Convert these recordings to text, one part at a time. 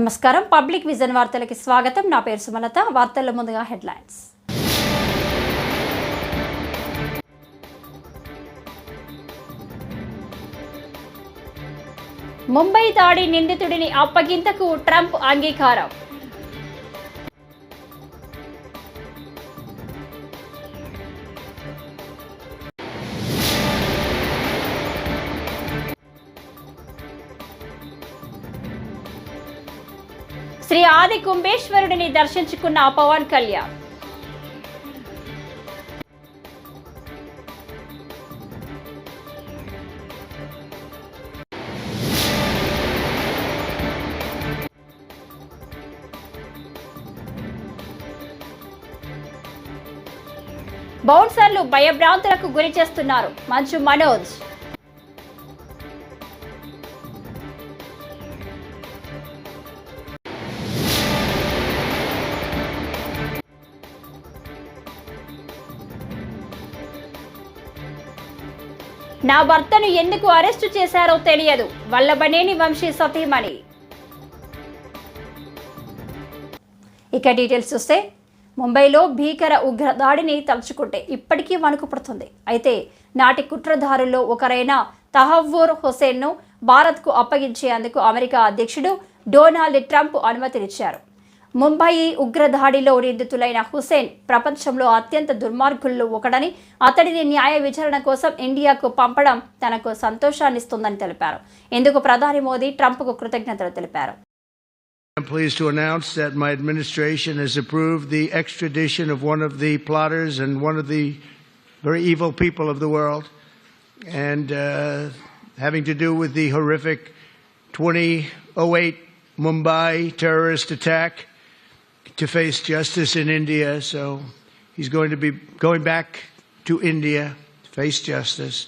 నమస్కారం. Public vision వార్తలకి స్వాగతం. నా పేరు సుమలత. వార్తల్లో ముందుగా హెడ్లైన్స్. ముంబై దాడి నిందితుడిని అప్పగింతకు ట్రంప్ అంగీకారం. శ్రీ ఆది కుంభేశ్వరుడిని దర్శించుకున్న పవన్ కళ్యాణ్. బౌన్సర్లు భయభ్రాంతులకు గురి చేస్తున్నారు. మంచు మనోజ్. నా భర్తను ఎందుకు అరెస్టు చేశారో తెలియదు. వల్లభనేని వంశీ సతీమణి. ఇక డీటెయిల్స్ చూస్తే, ముంబైలో భీకర ఉగ్ర దాడిని తలుచుకుంటే ఇప్పటికీ వణుకు పుడుతుంది. అయితే నాటి కుట్రదారుల్లో ఒకరైన తహవ్వూర్ హుసేన్ను భారత్కు అప్పగించేందుకు అమెరికా అధ్యక్షుడు డొనాల్డ్ ట్రంప్ అనుమతినిచ్చారు. ముంబై ఉగ్రదాడిలో నిందితులైన హుసేన్ ప్రపంచంలో అత్యంత దుర్మార్గుల్లో ఒకడని, అతడిని న్యాయ విచారణ కోసం ఇండియాకు పంపడం తనకు సంతోషాన్నిస్తుందని తెలిపారు. ఇందుకు ప్రధాని మోదీ ట్రంప్కు కృతజ్ఞతలు తెలిపారు. I'm pleased to announce that my administration has approved the extradition of one of the plotters and one of the very evil people of the world, and having to do with the horrific 2008 Mumbai terrorist attack, to face justice in India. So he's going to be going back to India to face justice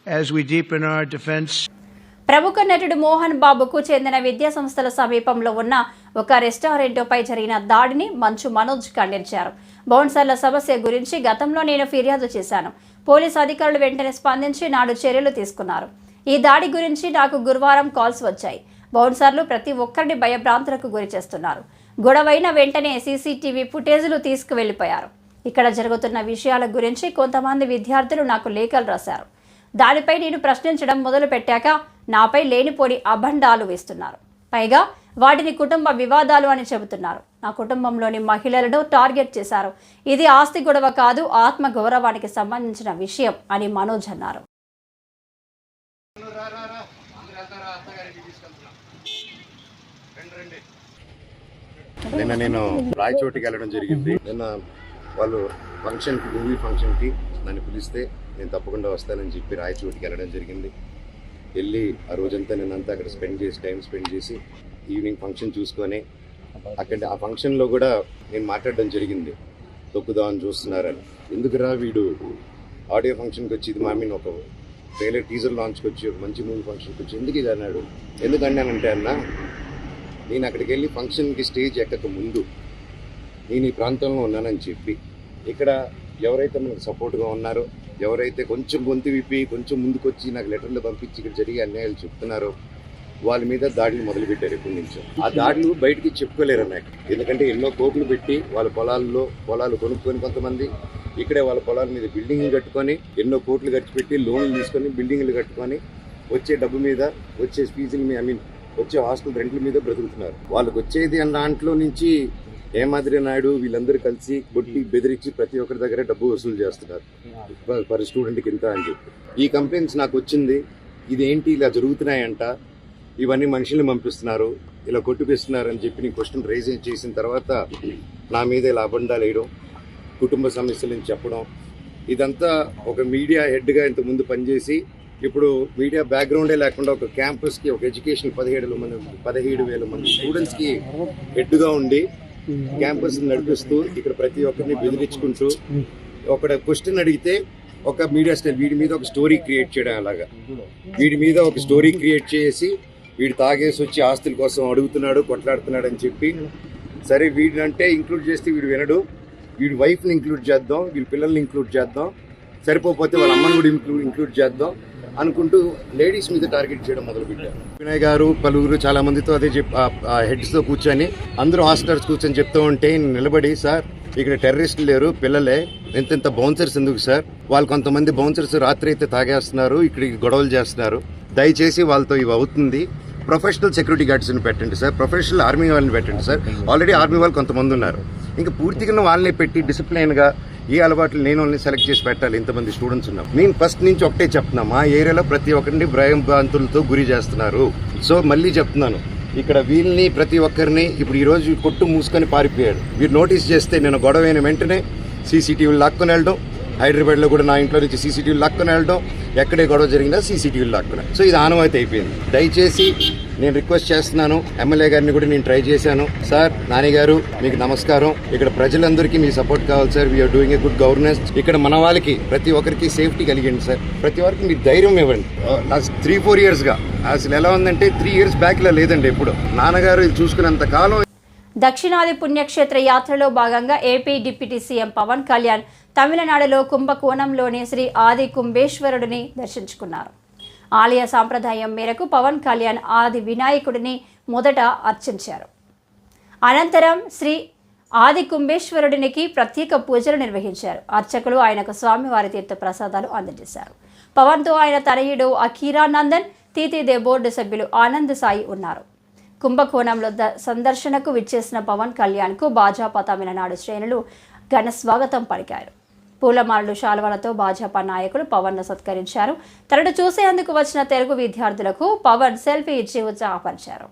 as we deepen our defense. ప్రముఖ నటుడు మోహన్ బాబుకు చెందిన విద్యా సంస్థల సమీపంలో ఉన్న ఒక రెస్టారెంట్పై జరిగిన దాడిని మంచు మనోజ్ ఖండించారు. బౌన్సర్ల సమస్య గురించి గతంలో నేను ఫిర్యాదు చేశాను. పోలీసు అధికారులు వెంటనే స్పందించి నాడు చర్యలు తీసుకున్నారు. ఈ దాడి గురించి నాకు గురువారం కాల్స్ వచ్చాయి. బౌన్సర్లు ప్రతి ఒక్కరిని భయభ్రాంతులకు గురి చేస్తున్నారు. గొడవైన వెంటనే సీసీటీవీ ఫుటేజ్లు తీసుకువెళ్లిపోయారు. ఇక్కడ జరుగుతున్న విషయాల గురించి కొంతమంది విద్యార్థులు నాకు లేఖలు రాశారు. దానిపై నేను ప్రశ్నించడం మొదలు పెట్టాక నాపై లేనిపోని అభండాలు వేస్తున్నారు. పైగా వాటిని కుటుంబ వివాదాలు అని చెబుతున్నారు. నా కుటుంబంలోని మహిళలను టార్గెట్ చేశారు. ఇది ఆస్తి గొడవ కాదు, ఆత్మ గౌరవానికి సంబంధించిన విషయం అని మనోజ్ అన్నారు. నిన్న నేను రాయచోటికి వెళ్ళడం జరిగింది. నిన్న వాళ్ళు మూవీ ఫంక్షన్కి నన్ను పిలిస్తే నేను తప్పకుండా వస్తానని చెప్పి రాయచోటికి వెళ్ళడం జరిగింది. వెళ్ళి ఆ రోజంతా నేనంతా అక్కడ టైం స్పెండ్ చేసి ఈవినింగ్ ఫంక్షన్ చూసుకొని అక్కడ ఆ ఫంక్షన్లో కూడా నేను మాట్లాడడం జరిగింది. తొక్కుదామని చూస్తున్నారని. ఎందుకురా వీడు ఆడియో ఫంక్షన్కి వచ్చి ఇది మామీని ఒక ట్రైలర్ టీజర్ లాంచ్కి వచ్చి ఒక మంచి మూవీ ఫంక్షన్కి వచ్చి ఎందుకు ఇది అన్నాడు. ఎందుకన్నానంటే అన్న, నేను అక్కడికి వెళ్ళి ఫంక్షన్కి స్టేజ్ ఎక్కక ముందు నేను ఈ ప్రాంతంలో ఉన్నానని చెప్పి ఇక్కడ ఎవరైతే మనకు సపోర్ట్గా ఉన్నారో, ఎవరైతే కొంచెం గొంతు విప్పి కొంచెం ముందుకొచ్చి నాకు లెటర్లు పంపించి ఇక్కడ జరిగే అన్యాయాలు చెప్తున్నారో వాళ్ళ మీద దాడులు మొదలుపెట్టారు. ఎప్పటి నుంచో ఆ దాడులు బయటికి చెప్పుకోలేరు అన్నట్టు. ఎందుకంటే ఎన్నో కోట్లు పెట్టి వాళ్ళ పొలాలు కొనుక్కొని కొంతమంది ఇక్కడే వాళ్ళ పొలాల మీద బిల్డింగ్లు కట్టుకొని ఎన్నో కోట్లు ఖర్చు పెట్టి లోన్లు తీసుకొని బిల్డింగ్లు కట్టుకొని వచ్చే డబ్బు మీద వచ్చే ఫీజుల మీద వచ్చే హాస్టల్ రెంట్ల మీద బ్రతుకుతున్నారు. వాళ్ళకి వచ్చేది అన్న దాంట్లో నుంచి ఏమాదిరి నాయుడు వీళ్ళందరూ కలిసి బొట్టి బెదిరించి ప్రతి ఒక్కరి దగ్గర డబ్బు వసూలు చేస్తున్నారు. పర్ స్టూడెంట్కి ఇంత అని చెప్పి ఈ కంప్లైంట్స్ నాకు వచ్చింది. ఇదేంటి ఇలా జరుగుతున్నాయంట, ఇవన్నీ మనుషుల్ని పంపిస్తున్నారు, ఇలా కొట్టుపిస్తున్నారు అని చెప్పి నేను క్వశ్చన్ రైజ్ చేసిన తర్వాత నా మీద ఇలా అబండాలు వేయడం, కుటుంబ సమస్యలను చెప్పడం, ఇదంతా ఒక మీడియా హెడ్గా ఇంతకుముందు పనిచేసి ఇప్పుడు మీడియా బ్యాక్గ్రౌండే లేకుండా ఒక క్యాంపస్కి ఒక ఎడ్యుకేషన్ 17,000 మంది స్టూడెంట్స్కి హెడ్గా ఉండి క్యాంపస్ నడిపిస్తూ ఇక్కడ ప్రతి ఒక్కరిని బెదిరించుకుంటూ ఒక క్వశ్చన్ అడిగితే ఒక మీడియా స్టైల్ వీడి మీద ఒక స్టోరీ క్రియేట్ చేయడం, అలాగా వీడి మీద ఒక స్టోరీ క్రియేట్ చేసి వీడు తాగేసి వచ్చి ఆస్తుల కోసం అడుగుతున్నాడు, కొట్లాడుతున్నాడు అని చెప్పి, సరే వీడినంటే ఇంక్లూడ్ చేస్తే వీడు వినడు, వీడి వైఫ్ని ఇంక్లూడ్ చేద్దాం, వీడి పిల్లల్ని ఇంక్లూడ్ చేద్దాం, సరిపోతే వాళ్ళ అమ్మని కూడా ఇంక్లూడ్ చేద్దాం, అనుకుంటూ లేడీస్ మీద టార్గెట్ చేయడం మొదలుపెట్టారు. వినయ్ గారు పలువురు చాలా మందితో అదే హెడ్స్తో కూర్చొని అందరూ హాస్టల్స్ కూర్చొని చెప్తూ ఉంటే నిలబడి, సార్ ఇక్కడ టెర్రరిస్టులు లేరు, పిల్లలే, ఎంత బౌన్సర్స్ ఎందుకు సార్, వాళ్ళు కొంతమంది బౌన్సర్స్ రాత్రి అయితే తాగేస్తున్నారు, ఇక్కడ గొడవలు చేస్తున్నారు, దయచేసి వాళ్ళతో ఇవి అవుతుంది, ప్రొఫెషనల్ సెక్యూరిటీ గార్డ్స్ని పెట్టండి సార్, ప్రొఫెషనల్ ఆర్మీ వాళ్ళని పెట్టండి సార్, ఆల్రెడీ ఆర్మీ వాళ్ళు కొంతమంది ఉన్నారు, ఇంకా పూర్తిగా వాళ్ళని పెట్టి డిసిప్లైన్గా ఏ అలవాట్లు నేను వాళ్ళని సెలెక్ట్ చేసి పెట్టాలి, ఇంతమంది స్టూడెంట్స్ ఉన్నాం. మేము ఫస్ట్ నుంచి ఒకటే చెప్తున్నాం, మా ఏరియాలో ప్రతి ఒక్కరిని భయాంతులతో గురి చేస్తున్నారు. సో మళ్ళీ చెప్తున్నాను, ఇక్కడ వీళ్ళని ప్రతి ఒక్కరిని ఇప్పుడు ఈరోజు కొట్టు మూసుకొని పారిపోయాడు, వీరు నోటీస్ చేస్తే నేను గొడవ అయిన వెంటనే సీసీటీవీలు లాక్కొని వెళ్ళడం, హైదరాబాద్లో కూడా నా ఇంట్లో నుంచి సీసీటీవీలు లాక్కొని వెళ్ళడం, ఎక్కడే గొడవ జరిగినా సీసీటీవీలు లాక్కున్నా. సో ఇది ఆనవాయితీ అయిపోయింది. దయచేసి నేను రిక్వెస్ట్ చేస్తున్నాను, ఎమ్మెల్యే గారిని కూడా నేను ట్రై చేశాను, సార్ నాని గారు మీకు నమస్కారం, ఇక్కడ ప్రజలందరికీ మీ సపోర్ట్ కావాలి sir, we are doing a good governance, ఇక్కడ మన వాళ్ళకి ప్రతి ఒక్కరికి సేఫ్టీ కలిగండి సార్, ప్రతి ఒక్కరికి మీరు ధైర్యం ఇవ్వండి. లాస్ట్ 3-4 yearsగా అసలు ఎలా ఉందంటే 3 years బ్యాక్లో లేదండి, ఎప్పుడు నాన్నగారు ఇది చూసుకున్నంత కాలం. దక్షిణాది పుణ్యక్షేత్ర యాత్రలో భాగంగా AP deputy CM Pawan Kalyan తమిళనాడులో కుంభకోణంలోని శ్రీ ఆది కుంభేశ్వరుడిని దర్శించుకున్నారు. ఆలయ సాంప్రదాయం మేరకు పవన్ కళ్యాణ్ ఆది వినాయకుడిని మొదట అర్చించారు. అనంతరం శ్రీ ఆది కుంభేశ్వరుడినికి ప్రత్యేక పూజలు నిర్వహించారు. అర్చకులు ఆయనకు స్వామివారి తీర్థ ప్రసాదాలు అందజేశారు. పవన్తో ఆయన తనయుడు అఖీరానందన్, తీతీదే బోర్డు సభ్యులు ఆనంద్ సాయి ఉన్నారు. కుంభకోణంలో సందర్శనకు విచ్చేసిన పవన్ కళ్యాణ్కు భాజపా తమిళనాడు శ్రేణులు ఘన స్వాగతం పలికారు. పూలమాలలు, శాలువాలతో భాజపా నాయకులు పవన్ను సత్కరించారు. తనను చూసేందుకు వచ్చిన తెలుగు విద్యార్థులకు పవన్ సెల్ఫీ ఇచ్చి ఉత్సాహపరిచారు.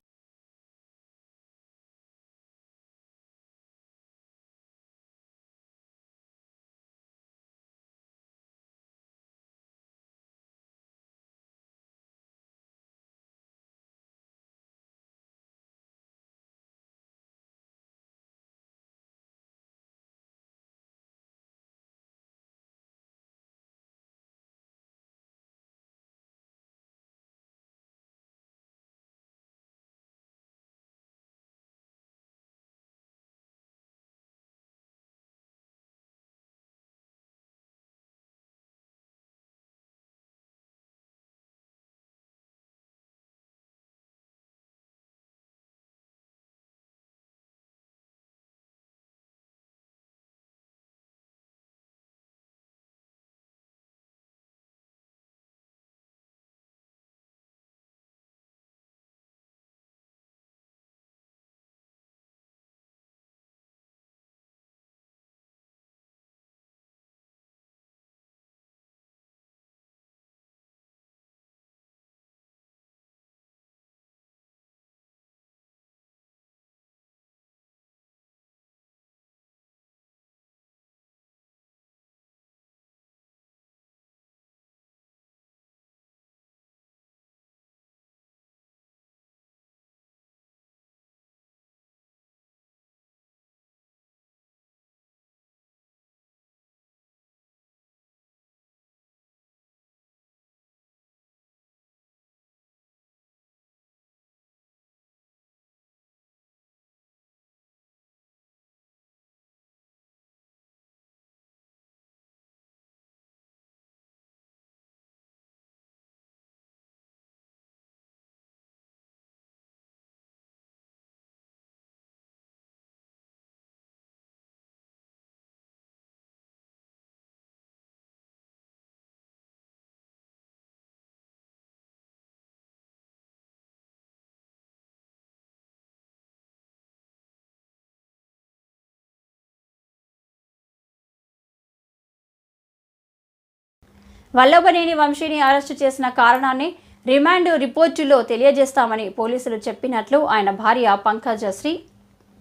వల్లభనేని వంశీని అరెస్టు చేసిన కారణాన్ని రిమాండ్ రిపోర్టులో తెలియజేస్తామని పోలీసులు చెప్పినట్లు ఆయన భార్య పంకజశ్రీ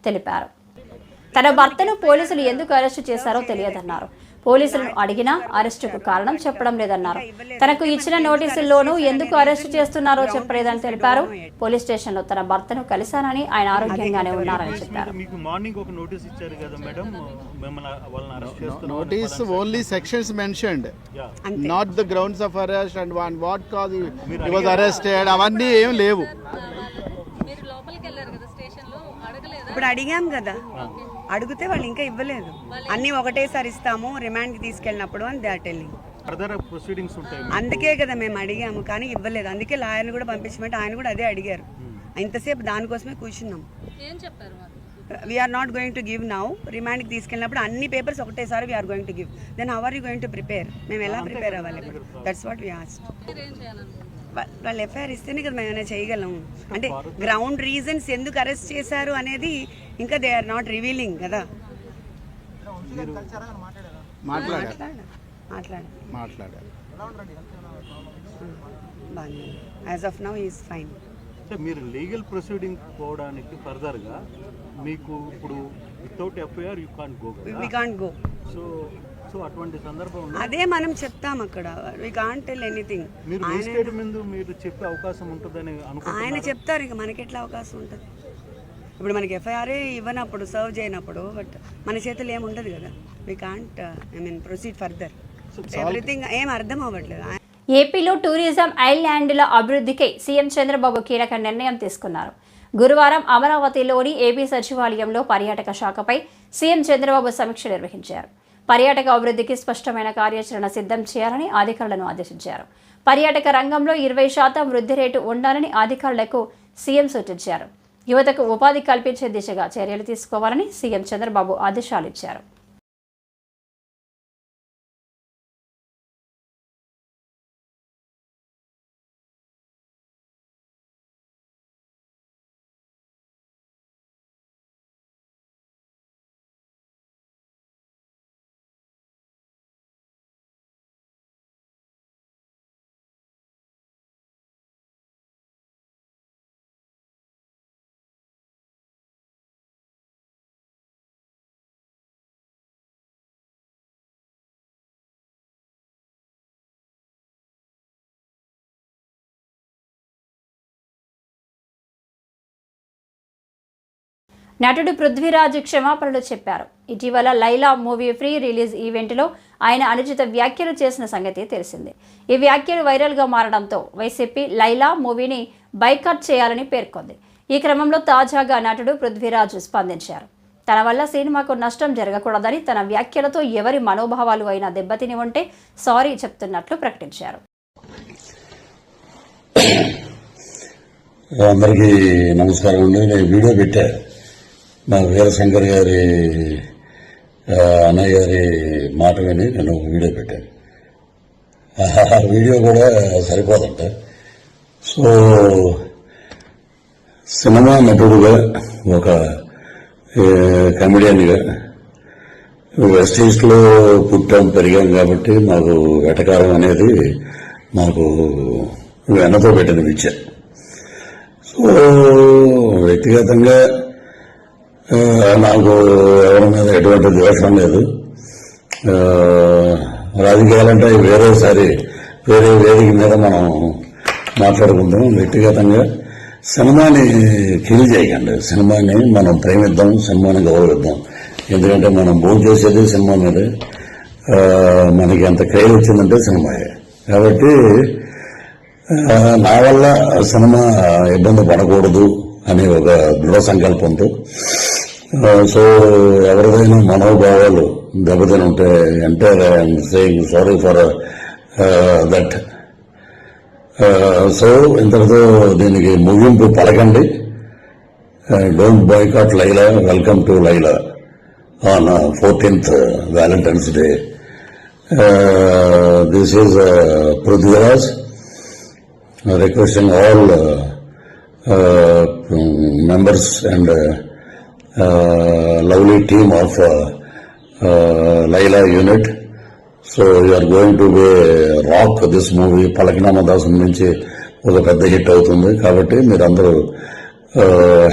తెలిపారు. తన భర్తను పోలీసులు ఎందుకు అరెస్టు చేశారో తెలియదన్నారు. పోలీసులను అడిగినా అరెస్టుకు కారణం చెప్పడం లేదన్నారు. తనకు ఇచ్చిన నోటీసుల్లోనూ ఎందుకు అరెస్టు చేస్తున్నారో చెప్పలేదని తెలిపారు. పోలీస్ స్టేషన్లో తన భర్తను కలిశానని, ఆయన ఆరోగ్యంగానే ఉన్నారని చెప్పారు. Notice only sections mentioned, not the grounds of arrest and what cause he was arrested. అవన్నీ ఏం లేవు. ఇప్పుడు అడిగాం కదా, అడిగితే వాళ్ళు ఇంకా ఇవ్వలేదు. అన్ని ఒకటేసారి ఇస్తాము రిమాండ్కి తీసుకెళ్ళినప్పుడు అని they are telling. Further proceedings ఉంటాయి. అందుకే కదా మేము అడిగాము కానీ ఇవ్వలేదు. అందుకే లాయర్ని కూడా పంపించమంటే ఆయన కూడా అదే అడిగారు. ఇంతసేపు దానికోసమే కూర్చున్నాం. ఏం చెప్పారు మరి? We're not going to give now. రిమాండ్కి తీసుకెళ్ళినప్పుడు అన్ని పేపర్స్ ఒకటేసారి we're going to give. Then how are you going to prepare? మేము ఎలా ప్రిపేర్ అవ్వాలి? That's what we asked. ఏం చేయాలనుకుంటున్నారు? వాళ్ళు ఎఫ్ఐఆర్ ఇస్తేనే కదా మేము ఏమైనా చేయగలం. అంటే గ్రౌండ్ రీజన్స్ ఎందుకు అరెస్ట్ చేశారు అనేది ఇంకా దే ఆర్ నాట్ రివీలింగ్ కదా. మాట్లాడారు బాగా. As of now is fine. అంటే మీరు లీగల్ ప్రొసీడింగ్ పోవడానికి ఫర్దర్గా మీకు ఇప్పుడు without FIR you can't go. We can't go. So అటువంటి సందర్భంలో అదే మనం చెప్తాం అక్కడ. We can't tell anything. మీరు మేజిస్ట్రేట్ ముందు మీరు చెప్పే అవకాశం ఉంటుందని అనుకుంటున్నారా? ఆయన చెప్తారు, ఇంకా మనకి ఎట్లా అవకాశం ఉంటుంది? ఇప్పుడు మనకి ఎఫ్ఐఆర్ ఇవ్వనప్పుడు, సర్వ్ చేయనప్పుడు, బట్ మన చేతులు ఏముండదు కదా. We can't proceed further. Everything ఏం అర్థం అవ్వట్లేదు. ఏపీలో టూరిజం ఐలాండ్ల అభివృద్ధికి సీఎం చంద్రబాబు కీలక నిర్ణయం తీసుకున్నారు. గురువారం అమరావతిలోని ఏపీ సచివాలయంలో పర్యాటక శాఖపై సీఎం చంద్రబాబు సమీక్ష నిర్వహించారు. పర్యాటక అభివృద్ధికి స్పష్టమైన కార్యాచరణ సిద్ధం చేయాలని అధికారులను ఆదేశించారు. పర్యాటక రంగంలో 20% వృద్ధి రేటు ఉండాలని అధికారులకు సీఎం సూచించారు. యువతకు ఉపాధి కల్పించే దిశగా చర్యలు తీసుకోవాలని సీఎం చంద్రబాబు ఆదేశాలు ఇచ్చారు. నటుడు పృథ్వీరాజ్ క్షమాపణలు చెప్పారు. ఇటీవల లైలా మూవీ ప్రీ రిలీజ్ ఈవెంట్లో ఆయన అనుచిత వ్యాఖ్యలు చేసిన సంగతి తెలిసిందే. ఈ వ్యాఖ్యలు వైరల్గా మారడంతో వైసీపీ లైలా మూవీని బైకాట్ చేయాలని పేర్కొంది. ఈ క్రమంలో తాజాగా నటుడు పృథ్వీరాజ్ స్పందించారు. తన వల్ల సినిమాకు నష్టం జరగకూడదని, తన వ్యాఖ్యలతో ఎవరి మనోభావాలు అయినా దెబ్బతిని ఉంటే సారీ చెప్తున్నట్లు ప్రకటించారు. అందరికీ నమస్కారం అండి. నేను వీడియో పెట్టా, మా వీరశంకర్ గారి అన్నయ్య గారి మాట విని నేను వీడియో పెట్టాను. ఆ వీడియో కూడా సరిపోదంట. సో సినిమా నటుడుగా, ఒక కమెడియన్గా వెస్ట్ ఈస్ట్లో పుట్టాం పెరిగాం కాబట్టి మాకు వెటకారం అనేది మాకు వెనతో పెట్టిన విద్య. సో వ్యక్తిగతంగా నాకు ఎవరి మీద ఎటువంటి ద్వేషం లేదు. రాజకీయాలంటే వేరేసారి వేరే వేదిక మీద మనం మాట్లాడుకుందాం. వ్యక్తిగతంగా సినిమాని కిల్ చేయకండి. సినిమాని మనం ప్రేమిద్దాం, సినిమాని గౌరవిద్దాం. ఎందుకంటే మనం భోజనం చేసేది సినిమా మీద. మనకి ఎంత క్రేజ్ వచ్చిందంటే సినిమాయే. కాబట్టి నా వల్ల సినిమా ఇబ్బంది పడకూడదు అనే ఒక దృఢ సంకల్పంతో, సో ఎవరిదైనా మనోభావాలు దెబ్బతిని ఉంటే entire I'm saying sorry for that. So ఇంతటితో దీనికి ముగింపు పలకండి. Don't boycott Laila. Welcome to Laila on 14th Valentine's Day. This is Prithviraj requesting all members and lovely team of Laila unit. So you are going to be rock this movie. పలకనామా Dasu నుంచి ఒక పెద్ద hit అవుతుంది. కాబట్టి మీరందరూ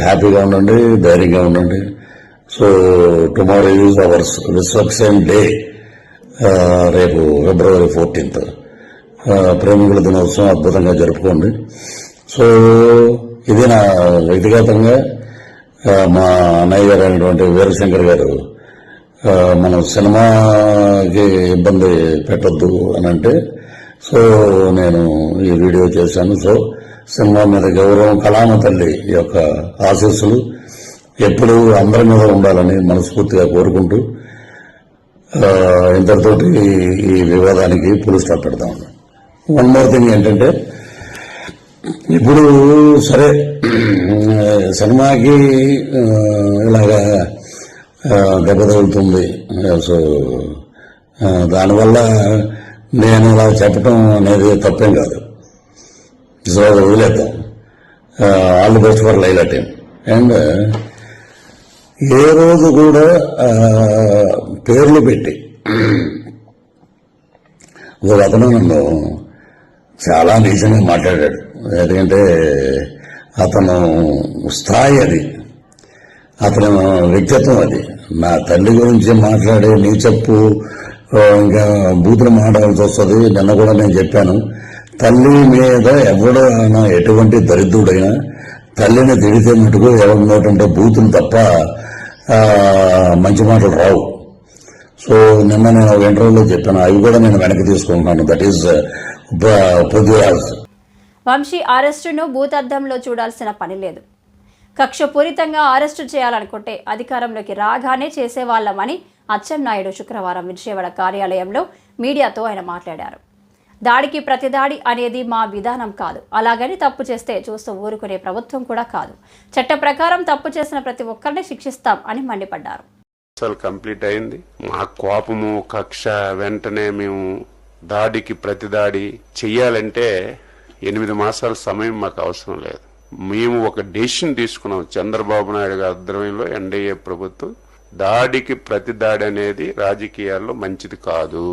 హ్యాపీగా ఉండండి, ధైర్యంగా ఉండండి. So tomorrow is ours Vishwaksen day. రేపు February 14th ప్రేమికుల దినోత్సవం అద్భుతంగా జరుపుకోండి. సో ఇది నా వ్యక్తిగతంగా మా అన్నయ్య గారు అయినటువంటి వీరశంకర్ గారు మనం సినిమాకి ఇబ్బంది పెట్టొద్దు అని అంటే, సో నేను ఈ వీడియో చేశాను. సో సినిమా మీద గౌరవం, కళామ తల్లి యొక్క ఆశీస్సులు ఎప్పుడూ అందరి మీద ఉండాలని మనస్ఫూర్తిగా కోరుకుంటూ ఇంతటితోటి ఈ వివాదానికి ఫుల్ స్టాప్ పెడతా ఉన్నాం. వన్ మోర్ థింగ్ ఏంటంటే, ఇప్పుడు సరే సినిమాకి ఇలాగా దెబ్బ తగులుతుంది, సో దానివల్ల నేను ఇలా చెప్పటం అనేది తప్పేం కాదు. సో వదిలేద్దాం. All the best for Laila team. And ఏ రోజు కూడా పేర్లు పెట్టి ఒక అతను నన్ను చాలా నీచంగా మాట్లాడాడు. ఎందుకంటే అతను స్థాయి అది, అతను వ్యక్తిత్వం అది. నా తల్లి గురించి మాట్లాడే నీ చెప్పు ఇంకా బూతులు మాట్లాడాల్సి వస్తుంది. నిన్న కూడా నేను చెప్పాను, తల్లి మీద ఎవడైనా ఎటువంటి దరిద్రుడైనా తల్లిని తిడితే మటుకు ఎవరి నోటంటే బూతులు తప్ప మంచి మాటలు రావు. సో నిన్న నేను ఒక ఇంటర్వ్యూలో చెప్పాను, అవి కూడా నేను వెనక్కి తీసుకుంటున్నాను. That is Prithviraj. వంశీ అరెస్టును భూతద్దంలో చూడాల్సిన పని లేదు. కక్షపూరితంగా అరెస్టు చేయాలనుకుంటే అధికారంలోకి రాగానే చేసేవాళ్లమని అచ్చెన్నాయుడు శుక్రవారం విజయవాడ కార్యాలయంలో మీడియాతో ఆయన మాట్లాడారు. దాడికి ప్రతిదాడి అనేది మా విధానం కాదు. అలాగని తప్పు చేస్తే చూస్తూ ఊరుకునే ప్రభుత్వం కూడా కాదు. చట్ట ప్రకారం తప్పు చేసిన ప్రతి ఒక్కరిని శిక్షిస్తాం అని మండిపడ్డారు. కంప్లీట్ అయింది. మా కోపము కక్ష వెంటనే మేము దాడికి ప్రతిదాడి చెయ్యాలంటే 8 మాసాల సమయం మాకు అవసరం లేదు. మేము ఒక డెసిషన్ తీసుకున్నాం. చంద్రబాబు నాయుడు గారి ఆధ్వర్యంలో ఎన్డీఏ ప్రభుత్వం దాడికి ప్రతి దాడి అనేది రాజకీయాల్లో మంచిది కాదు.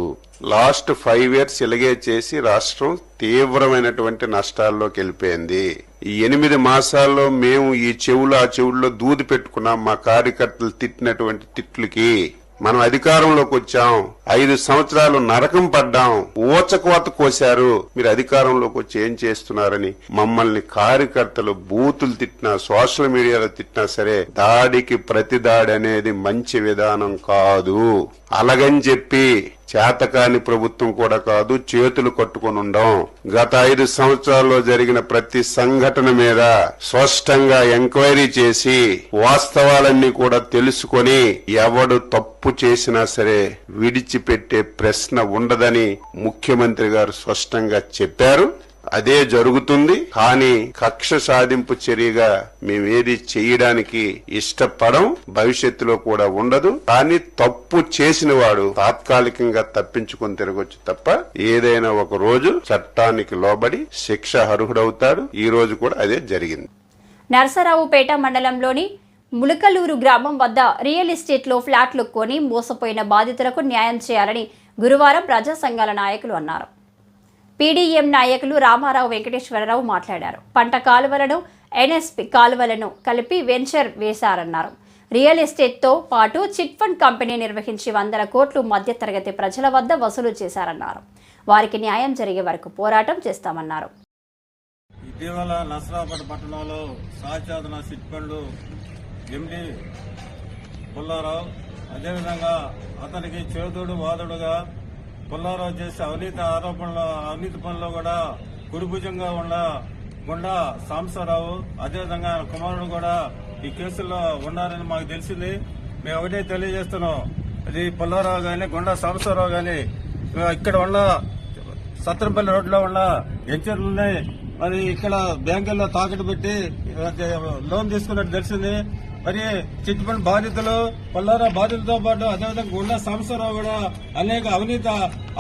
లాస్ట్ 5 years ఇలాగే చేసి రాష్ట్రం తీవ్రమైనటువంటి నష్టాల్లోకి వెళ్ళిపోయింది. ఈ 8 మాసాల్లో మేము ఈ చెవులు ఆ చెవుల్లో దూది పెట్టుకున్నాం. మా కార్యకర్తలు తిట్టినటువంటి తిట్లకి మనం అధికారంలోకి వచ్చాం. 5 సంవత్సరాలు నరకం పడ్డాం. ఊచకోత కోశారు. మీరు అధికారంలోకి వచ్చి ఏం చేస్తున్నారని మమ్మల్ని కార్యకర్తలు బూతులు తిట్టినా, సోషల్ మీడియాలో తిట్టినా సరే దాడికి ప్రతి దాడి అనేది మంచి విధానం కాదు. అలాగని చెప్పి చేతకాని ప్రభుత్వం కూడా కాదు, చేతులు కట్టుకుని ఉండం. గత 5 సంవత్సరాల్లో జరిగిన ప్రతి సంఘటన మీద స్పష్టంగా ఎంక్వైరీ చేసి వాస్తవాలన్నీ కూడా తెలుసుకొని ఎవడు తప్పు చేసినా సరే విడిచిపెట్టే ప్రశ్న ఉండదని ముఖ్యమంత్రి గారు స్పష్టంగా చెప్పారు. అదే జరుగుతుంది. కానీ కక్ష సాధింపు చర్యగా మేమేది చేయడానికి ఇష్టపడం, భవిష్యత్తులో కూడా ఉండదు. కానీ తప్పు చేసిన వాడు తాత్కాలికంగా తప్పించుకొని తిరగొచ్చు తప్ప ఏదైనా ఒక రోజు చట్టానికి లోబడి శిక్ష అర్హుడవుతాడు. ఈ రోజు కూడా అదే జరిగింది. నరసరావుపేట మండలంలోని ములకలూరు గ్రామం వద్ద రియల్ ఎస్టేట్లో ఫ్లాట్లు కొని మోసపోయిన బాధితులకు న్యాయం చేయాలని గురువారం ప్రజా సంఘాల నాయకులు అన్నారు. పీడీఎం నాయకులు రామారావు వెంకటేశ్వరరావు మాట్లాడారు. పంట కాలువలను ఎన్ఎస్పి కాలువలను కలిపి వెంచర్ వేశారన్నారు. రియల్ ఎస్టేట్తో పాటు చిట్ ఫండ్ కంపెనీ నిర్వహించి 100 కోట్లు మధ్యతరగతి ప్రజల వద్ద వసూలు చేశారన్నారు. వారికి న్యాయం జరిగే వరకు పోరాటం చేస్తామన్నారు. ఇటీవల నరసరావుపేట పట్టణంలో సాచాదన చిట్ ఫండ్ ఎండి పుల్లారావు, అదేవిధంగా అతనికి చేదుడు వాదుడుగా పుల్లారావు చేసే అవినీతి పనుల్లో కూడా కుడిభుజంగా ఉన్న గుండా సాంబశివరావు, అదేవిధంగా ఆయన కుమారుడు కూడా ఈ కేసుల్లో ఉన్నారని మాకు తెలిసింది. మేము ఒకటే తెలియజేస్తున్నాం, ఇది పుల్లారావు గాని గుండా సాంబశివరావు గాని ఇక్కడ ఉన్న సత్రంపల్లి రోడ్లో ఉన్న వెంచర్లని మరి ఇక్కడ బ్యాంకుల్లో తాకట్టు పెట్టి లోన్ తీసుకున్నట్టు తెలిసింది. మరి చిట్ ఫండ్ బాధితులు పుల్లారావు బాధితులతో పాటు అదేవిధంగా గుండా సాంబశివరావు కూడా అనేక అవినీతి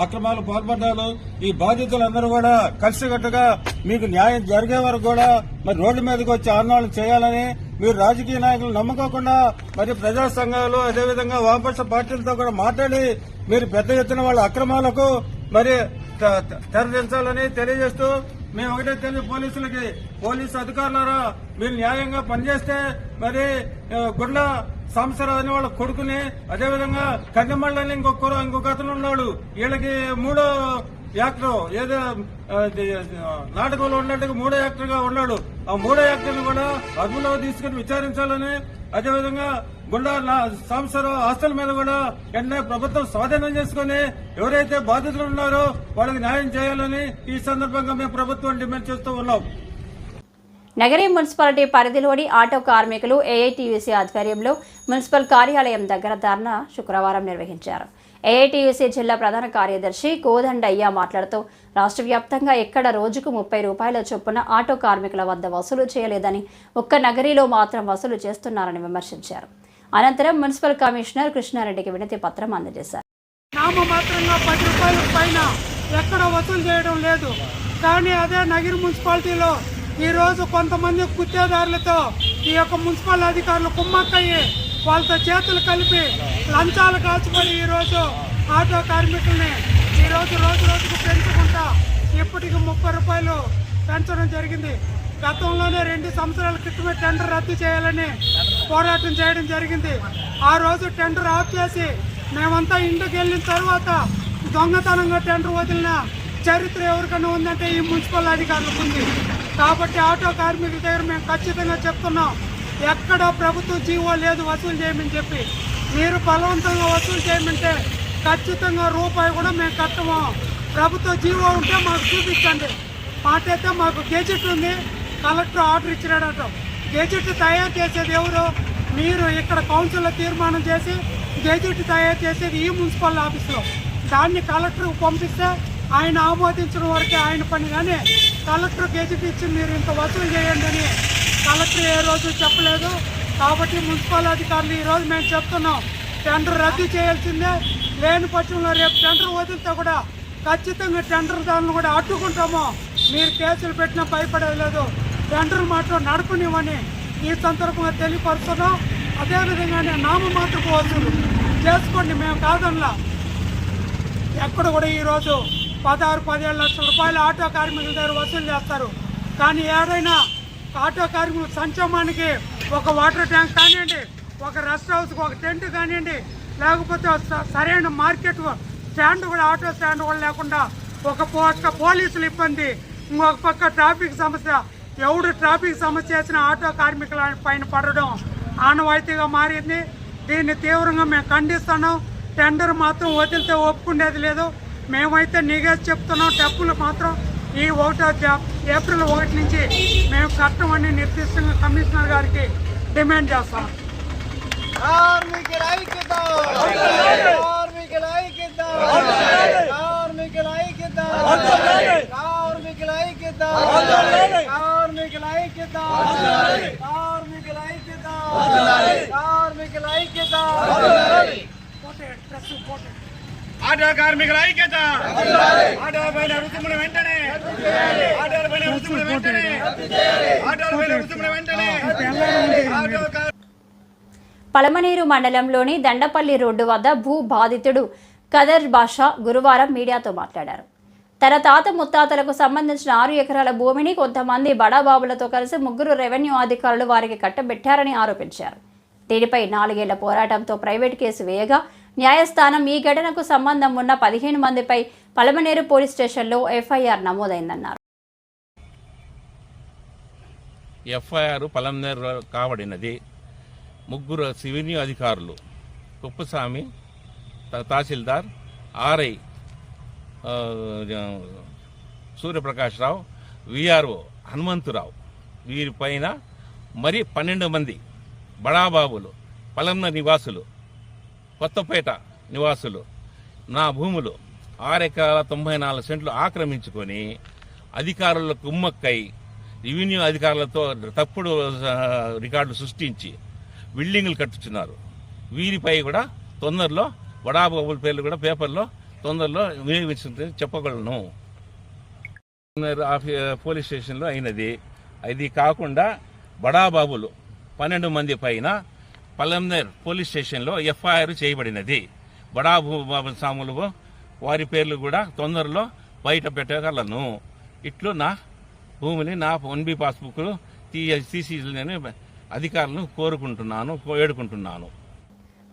అక్రమాలు పాల్పడ్డారు. ఈ బాధితులందరూ కూడా కలిసికట్టుగా మీకు న్యాయం జరిగే వరకు కూడా మరి రోడ్డు మీదకి వచ్చి ఆందోళన చేయాలని, మీరు రాజకీయ నాయకులు నమ్ముకోకుండా మరి ప్రజా సంఘాలు అదేవిధంగా వామపక్ష పార్టీలతో కూడా మాట్లాడి మీరు పెద్ద ఎత్తున వాళ్ళ అక్రమాలకు మరి తెరదించాలని తెలియజేస్తూ మేము ఒకటే తెలియ పోలీసులకి, పోలీసు అధికారులారా మీరు న్యాయంగా పనిచేస్తే మరి గుండా సాంబశివరావు అనే వాళ్ళ కొడుకుని, అదేవిధంగా కన్నెమళ్ళని ఇంకొక అతను ఉన్నాడు, వీళ్ళకి 3వ యాక్టర్ ఏదో నాటకంలో ఉన్నట్టుగా 3వ యాక్టర్ గా ఉన్నాడు. ఆ 3వ యాక్టర్ ని కూడా అదుపులో తీసుకుని విచారించాలని, అదేవిధంగా గుండా సాంబశివరావు ఆస్తుల మీద కూడా వెంటనే ప్రభుత్వం స్వాధీనం చేసుకుని ఎవరైతే బాధితులు ఉన్నారో వాళ్ళకి న్యాయం చేయాలని ఈ సందర్భంగా మేము ప్రభుత్వం డిమాండ్ చేస్తూ ఉన్నాం. నగరి మున్సిపాలిటీ పరిధిలోని ఆటో కార్మికులు ఏఐటీయూసీ ఆధ్వర్యంలో మున్సిపల్ కార్యాలయం దగ్గర ధర్నా శుక్రవారం నిర్వహించారు. ఏఐటీయూసీ జిల్లా ప్రధాన కార్యదర్శి కోదండయ్య మాట్లాడుతూ రాష్ట్ర వ్యాప్తంగా ఎక్కడ రోజుకు 30 రూపాయల చొప్పున ఆటో కార్మికుల వద్ద వసూలు చేయలేదని ఒక్క నగరిలో మాత్రం వసూలు చేస్తున్నారని విమర్శించారు. అనంతరం మున్సిపల్ కమిషనర్ కృష్ణారెడ్డికి వినతి పత్రం అందజేశారు. నామమాత్రంగా 10 రూపాయల పైన ఎక్కడ వసూలు చేయడం లేదు. కానీ అదే నగిరి మున్సిపాలిటీలో ఈరోజు కొంతమంది గుత్తేదారులతో ఈ యొక్క మున్సిపల్ అధికారులు కుమ్మక్కయ్యి వాళ్ళతో చేతులు కలిపి లంచాలు కాచుకొని ఈరోజు ఆటో కార్మికుల్ని ఈరోజు రోజు రోజుకు పెంచుకుంటా ఇప్పటికి 30 రూపాయలు పెంచడం జరిగింది. గతంలోనే 2 సంవత్సరాల క్రితమే టెండర్ రద్దు చేయాలని పోరాటం చేయడం జరిగింది. ఆ రోజు టెండర్ ఆఫ్ చేసి మేమంతా ఇంటికి వెళ్ళిన తర్వాత దొంగతనంగా టెండర్ వదిలిన చరిత్ర ఎవరికైనా ఉందంటే ఈ మున్సిపల్ అధికారులకు ఉంది. కాబట్టి ఆటో కార్మికుల దగ్గర మేము ఖచ్చితంగా చెప్తున్నాం, ఎక్కడ ప్రభుత్వ జీవో లేదు వసూలు చేయమని చెప్పి. మీరు బలవంతంగా వసూలు చేయమంటే ఖచ్చితంగా రూపాయి కూడా మేము కట్టము. ప్రభుత్వ జీవో ఉంటే మాకు చూపించండి. మాకైతే మాకు గెజెట్ ఉంది, కలెక్టర్ ఆర్డర్ ఇచ్చినాడట. గెజెట్ తయారు చేసేది ఎవరు? మీరు ఇక్కడ కౌన్సిల్లో తీర్మానం చేసి గెజెట్ తయారు చేసేది ఈ మున్సిపల్ ఆఫీస్లో. దాన్ని కలెక్టర్కి పంపిస్తే ఆయన ఆమోదించడం వరకే ఆయన పని. కానీ కలెక్టర్ గెజెట్ ఇచ్చి మీరు ఇంత వసూలు చేయండి అని కలెక్టర్ ఏ రోజు చెప్పలేదు. కాబట్టి మున్సిపల్ అధికారులు ఈరోజు మేము చెప్తున్నాం, టెండర్ రద్దు చేయాల్సిందే. లేని పక్షంలో రేపు టెండర్ వదిలితే కూడా ఖచ్చితంగా టెండర్ దాన్ని కూడా అడ్డుకుంటాము. మీరు కేసులు పెట్టినా భయపడేది లేదు. టెండర్ మాత్రం నడపనివ్వని ఈ సందర్భంగా తెలియపరుస్తున్నాం. అదేవిధంగానే నామమాత్రపు వసూలు చేసుకోండి, మేము కాదనలా. ఎక్కడ కూడా ఈరోజు 16-17 లక్షల రూపాయలు ఆటో కార్మికుల దగ్గర వసూలు చేస్తారు. కానీ ఏదైనా ఆటో కార్మికుల సంక్షేమానికి ఒక వాటర్ ట్యాంక్ కానివ్వండి, ఒక రెస్ట్ హౌస్కి ఒక టెంట్ కానివ్వండి, లేకపోతే సరైన మార్కెట్ స్టాండ్ కూడా ఆటో స్టాండ్ కూడా లేకుండా ఒక పక్క పోలీసులు ఇబ్బంది, ఇంకొక పక్క ట్రాఫిక్ సమస్య. ఎవడు ట్రాఫిక్ సమస్య చేసిన ఆటో కార్మికుల పైన పడడం ఆనవాయితీగా మారింది. దీన్ని తీవ్రంగా మేము ఖండిస్తున్నాం. టెండర్ మాత్రం వదిలితే ఒప్పుకునేది లేదు. మేమైతే నిగేసి చెప్తున్నాం, డబ్బులు మాత్రం ఈ 1 ఏప్రిల్ 1 నుంచి మేము కట్టమని నిర్దిష్టంగా కమిషనర్ గారికి డిమాండ్ చేస్తాం. ఆటో కార్మికుల ఐక్యత, ఆటో పైన రుసుముల వెంటనే, ఆటో పైన రుసుముల వెంటనే, ఆటో పైన రుసుముల వెంటనే. పలమనేరు మండలంలోని దండపల్లి రోడ్డు వద్ద భూ బాధితుడు కదర్ బాషా గురువారం మీడియాతో మాట్లాడారు. తన తాత ముత్తాతలకు సంబంధించిన 6 ఎకరాల భూమిని కొంతమంది బడాబాబులతో కలిసి 3 రెవెన్యూ అధికారులు వారికి కట్టబెట్టారని ఆరోపించారు. దీనిపై 4 ఏళ్ల పోరాటంతో ప్రైవేట్ కేసు వేయగా న్యాయస్థానం ఈ ఘటనకు సంబంధం ఉన్న 15 మందిపై పలమనేరు పోలీస్ స్టేషన్లో ఎఫ్ఐఆర్ నమోదైందన్నారు. ఎఫ్ఐఆర్ పలమనేరు కాబడినది. 3 రెవెన్యూ అధికారులు కుప్పస్వామి, తహసీల్దార్, ఆర్ఐ సూర్యప్రకాశ్రావు, విఆర్ఓ హనుమంతురావు, వీరిపైన మరి 12 మంది బడాబాబులు, పలమనేరు నివాసులు, కొత్తపేట నివాసులు నా భూములు 6 ఎకరాల 94 సెంట్లు ఆక్రమించుకొని అధికారులకు కుమ్మక్కై రెవెన్యూ అధికారులతో తప్పుడు రికార్డులు సృష్టించి బిల్డింగులు కట్టుచున్నారు. వీరిపై కూడా తొందరలో బడాబాబుల పేర్లు కూడా పేపర్లో తొందరలో వినియోగించుకుంటే చెప్పగలను. పోలీస్ స్టేషన్లో అయినది. ఇది కాకుండా బడాబాబులు 12 మంది పైన పలమనేరు పోలీస్ స్టేషన్లో ఎఫ్ఐఆర్ చేయబడినది. బడాబాబు సాములు వారి పేర్లు కూడా తొందరలో బయట పెట్టగలను. ఇట్లు నా భూమిని నా 1B పాస్బుక్ తీసేయాలని అధికారులను వేడుకుంటున్నాను.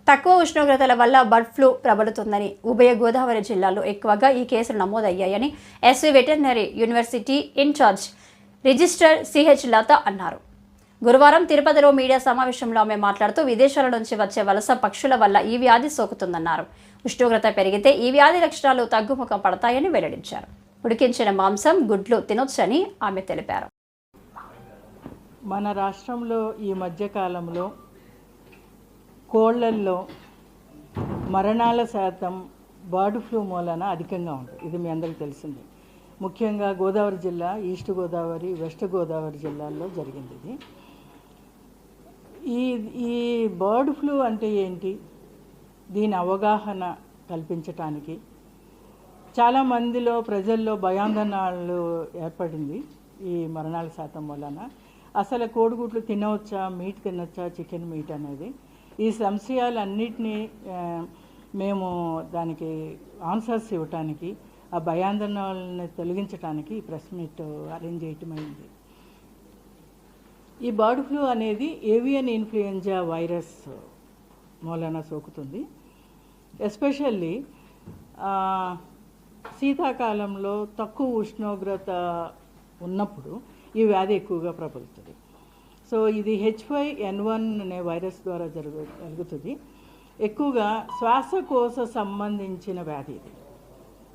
తక్కువ ఉష్ణోగ్రతల వల్ల బర్డ్ ఫ్లూ ప్రబలుతుందని, ఉభయ గోదావరి జిల్లాల్లో ఎక్కువగా ఈ కేసులు నమోదయ్యాయని SV veterinary university in-charge registrar CH Latha అన్నారు. గురువారం తిరుపతిలో మీడియా సమావేశంలో ఆమె మాట్లాడుతూ విదేశాల నుంచి వచ్చే వలస పక్షుల వల్ల ఈ వ్యాధి సోకుతుందన్నారు. ఉష్ణోగ్రత పెరిగితే ఈ వ్యాధి లక్షణాలు తగ్గుముఖం పడతాయని వెల్లడించారు. ఉడికించిన మాంసం, గుడ్లు తినొచ్చని ఆమె తెలిపారు. మన రాష్ట్రంలో ఈ మధ్యకాలంలో కోళ్లల్లో మరణాల శాతం బర్డ్ ఫ్లూ మూలన అధికంగా ఉంటుంది. ఇది మీ అందరికీ తెలిసిందే. ముఖ్యంగా గోదావరి జిల్లా, ఈస్ట్ గోదావరి, వెస్ట్ గోదావరి జిల్లాల్లో జరిగింది ఇది. ఈ బర్డ్ ఫ్లూ అంటే ఏంటి, దీని అవగాహన కల్పించటానికి చాలామందిలో ప్రజల్లో భయాందోళనలు ఏర్పడింది ఈ మరణాల శాతం వలన. అసలు కోడిగుడ్లు తినవచ్చా, మీట్ తినవచ్చా, చికెన్ మీట్ అనేది, ఈ సంశయాలన్నిటినీ మేము దానికి ఆన్సర్స్ ఇవ్వటానికి, ఆ భయాందోళనల్ని తొలగించడానికి ఈ ప్రెస్ మీట్ అరేంజ్ చేయటమైంది. ఈ బర్డ్ ఫ్లూ అనేది ఏవియన్ ఇన్ఫ్లుయెంజా వైరస్ మూలన సోకుతుంది. ఎస్పెషల్లీ శీతాకాలంలో తక్కువ ఉష్ణోగ్రత ఉన్నప్పుడు ఈ వ్యాధి ఎక్కువగా ప్రబలుతుంది. సో ఇది H5N1 అనే వైరస్ ద్వారా జరుగుతుంది. ఎక్కువగా శ్వాసకోశ సంబంధించిన వ్యాధి ఇది.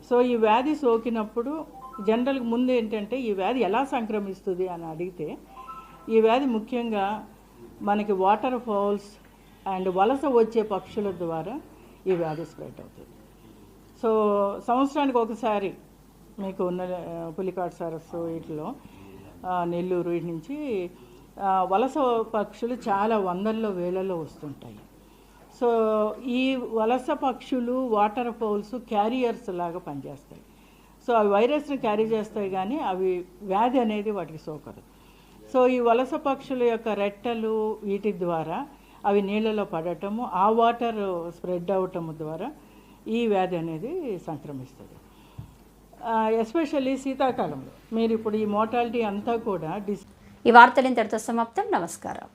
సో ఈ వ్యాధి సోకినప్పుడు జనరల్గా ముందు ఏంటంటే ఈ వ్యాధి ఎలా సంక్రమిస్తుంది అని అడిగితే, ఈ వ్యాధి ముఖ్యంగా మనకి వాటర్ ఫౌల్స్ అండ్ వలస వచ్చే పక్షుల ద్వారా ఈ వ్యాధి స్ప్రెడ్ అవుతుంది. సో సంవత్సరానికి ఒకసారి మీకు ఉన్న పులికాట్ సరస్సు వీటిలో నెల్లూరు వీటి నుంచి వలస పక్షులు చాలా వందల్లో వేలలో వస్తుంటాయి. సో ఈ వలస పక్షులు వాటర్ ఫౌల్స్ క్యారియర్స్ లాగా పనిచేస్తాయి. సో అవి వైరస్ని క్యారీ చేస్తాయి కానీ అవి వ్యాధి అనేది వాటికి సోకదు. సో ఈ వలస పక్షుల యొక్క రెట్టలు వీటి ద్వారా అవి నీళ్ళలో పడటము, ఆ వాటర్ స్ప్రెడ్ అవటము ద్వారా ఈ వ్యాధి అనేది సంక్రమిస్తుంది. ఎస్పెషల్లీ శీతాకాలంలో మీరు ఇప్పుడు ఈ మోర్టాలిటీ అంతా కూడా ఈ వార్తలు ఇంతటితో సమాప్తం. నమస్కారం.